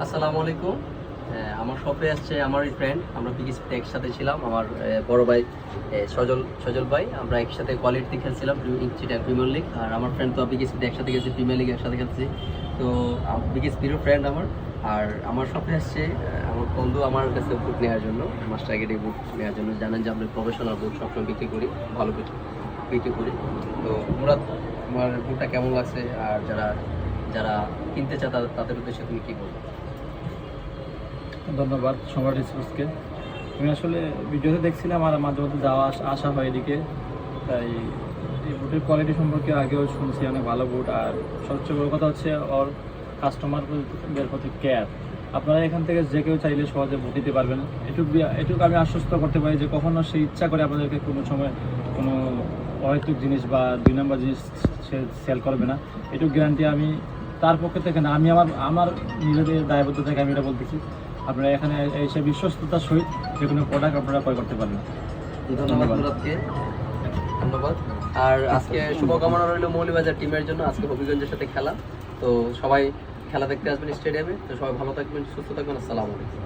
আসসালামু আলাইকুম। আমার শপে আসছে আমার ফ্রেন্ড, আমরা পিকিসপিতে একসাথে ছিলাম। আমার বড় ভাই সজল ভাই, আমরা একসাথে কোয়ালিটি খেলছিলাম চিটাং প্রিমিয়ার লিগ। আর আমার ফ্রেন্ড তো পিকিসপিতে একসাথে গেছি, প্রিমিয়ার লিগ একসাথে খেলছি। তো পিকিসপিরও ফ্রেন্ড আমার। আর আমার শপে আসছে আমার বন্ধু আমার কাছে বুট নেওয়ার জন্য, মাস্টার একাডেমি বুট নেওয়ার জন্য। জানেন যে আমরা প্রফেশনাল বুট সবসময় বিক্রি করি, ভালো বিক্রি করি। তো মুরাদ, তোমার বুটটা কেমন লাগছে? আর যারা যারা কিনতে চায় তাদের উদ্দেশ্যে তুমি কী বলবো? ধন্যবাদ সম্রাট স্পোর্টসকে। আমি আসলে ভিডিওতে দেখছিলাম আর মাঝে মধ্যে যাওয়া আসা হয় এদিকে, তাই এই বুটের কোয়ালিটি সম্পর্কে আগেও শুনছি, অনেক ভালো বুট। আর সবচেয়ে বড় কথা হচ্ছে ওর কাস্টমারদের প্রতি কেয়ার। আপনারা এখান থেকে যে কেউ চাইলে সহজে বুট দিতে পারবেন। এটুকু আমি আশ্বস্ত করতে পারি যে কখনো সে ইচ্ছা করে আপনাদেরকে কোনো সময় কোনো অহেতুক জিনিস বা 2 নম্বর জিনিস সে সেল করবে না। এটুকু গ্যারান্টি আমি তার পক্ষে থেকে না, আমি আমার নিজেদের দায়বদ্ধ থেকে আমি এটা বলতেছি। আপনারা এখানে এসে বিশ্বস্ততার সহিত যে কোনো প্রোডাক্ট আপনারা ক্রয় করতে পারবেন। ধন্যবাদ মুরাদকে, ধন্যবাদ। আর আজকে শুভকামনা রইল মৌলভীবাজার টিমের জন্য। আজকে হবিগঞ্জের সাথে খেলা, তো সবাই খেলা দেখতে আসবেন স্টেডিয়ামে। তো সবাই ভালো থাকবেন, সুস্থ থাকবেন। আসসালামু আলাইকুম।